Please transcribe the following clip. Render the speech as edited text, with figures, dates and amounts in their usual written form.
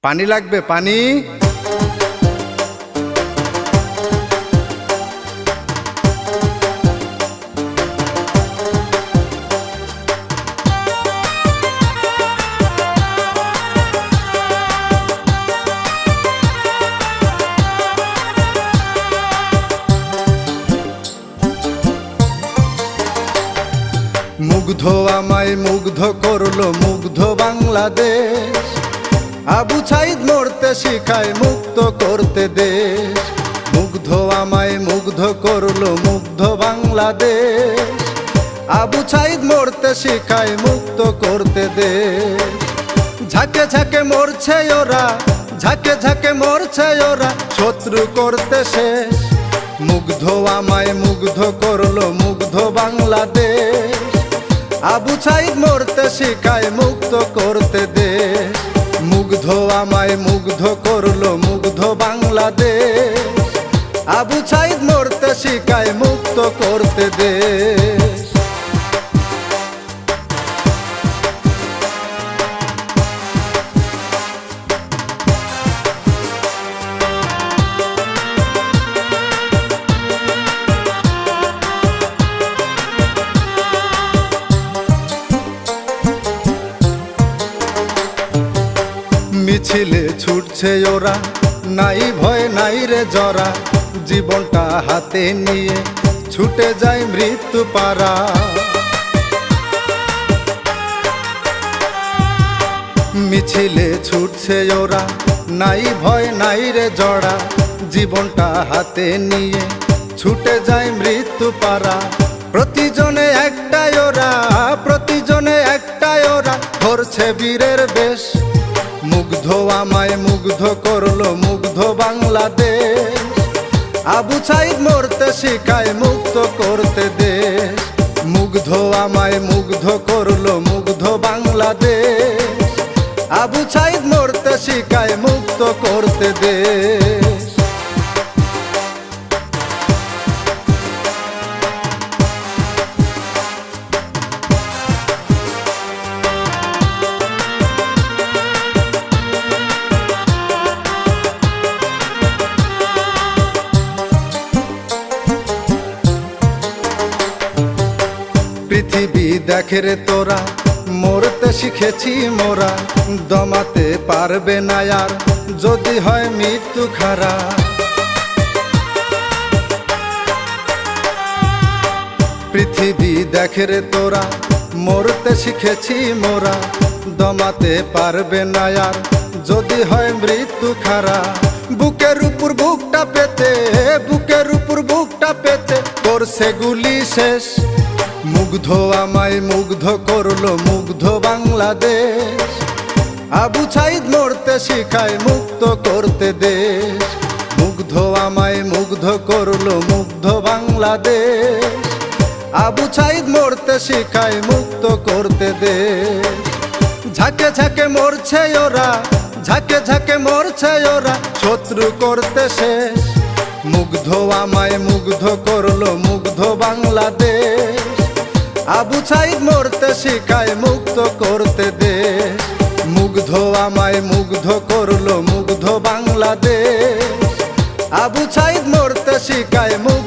পানি লাগবে পানি। মুগ্ধ আমায় মুগ্ধ করলো মুগ্ধ বাংলাদেশ, আবু সাইদ মরতে শিখায় মুক্ত করতে দেশ। মুগ্ধ আমায় মুগ্ধ করলো মুগ্ধ বাংলাদেশ, আবু সাইদ মরতে শিখায় মুক্ত করতে দেশ। ঝাঁকে ঝাঁকে মরছে ওরা, ঝাঁকে ঝাঁকে মরছে ওরা, শত্রু করতে শেষ। মুগ্ধ আমায় মুগ্ধ করলো মুগ্ধ বাংলাদেশ, আবু সাইদ মরতে শিখায় মুক্ত করতে দেশ। মুগ্ধ আমায় মুগ্ধ করলো মুগ্ধ বাংলাদেশ, আবু সাইদ মরতে শিখায় মুক্ত করতে দেশ। মিছিলে ছুটছে ওরা, নাই ভয় নাই রে জরা, জীবনটা হাতে নিয়ে ছুটে যায় মৃত্যু পারা। মিছিলে ছুটছে ওরা, নাই ভয় নাই রে জড়া, জীবনটা হাতে নিয়ে ছুটে যায় মৃত্যু পারা। প্রতিজনে একটাই ওরা, প্রতিজনে একটাই ওরা, ধরছে বীরের বেশ। মুগ্ধ আমায় মুগ্ধ করলো মুগ্ধ বাংলাদেশ, আবু সাইদ মরতে শিখায় মুক্ত করতে দেশ। মুগ্ধ আমায় মুগ্ধ করলো মুগ্ধ বাংলাদেশ, আবু সাইদ মরতে শিখায় মুক্ত করতে দেশ। পৃথিবী দেখে রে তোরা, মরতে শিখেছি মোরা, দমাতে পারবে না আর যদি হয় মৃত্যু খারা। পৃথিবী দেখে রে তোরা, মরতে শিখেছি মোরা, দমাতে পারবে না আর যদি হয় মৃত্যু খারা। বুকের উপর বুকটা পেতে, বুকের উপর বুকটা পেতে করছে গুলি শেষ। মুগ্ধ আমায় মুগ্ধ করলো মুগ্ধ বাংলাদেশ, আবু সাইদ মরতে শিখায় মুক্ত করতে দেশ। মুগ্ধ আমায় মুগ্ধ করলো মুগ্ধ বাংলাদেশ, আবু সাইদ মরতে শিখায় মুক্ত করতে দেশ। ঝাঁকে ঝাঁকে মরছে ওরা, ঝাঁকে ঝাঁকে মরছে ওরা, শত্রু করতে শেষ। মুগ্ধ আমায় মুগ্ধ করলো মুগ্ধ বাংলাদেশ, আবু সাইদ মরতে শিখায় মুক্ত করতে দেশ। মুগ্ধ আমায় মুগ্ধ করলো মুগ্ধ বাংলাদেশ, আবু সাইদ মরতে শিখায় মুক্ত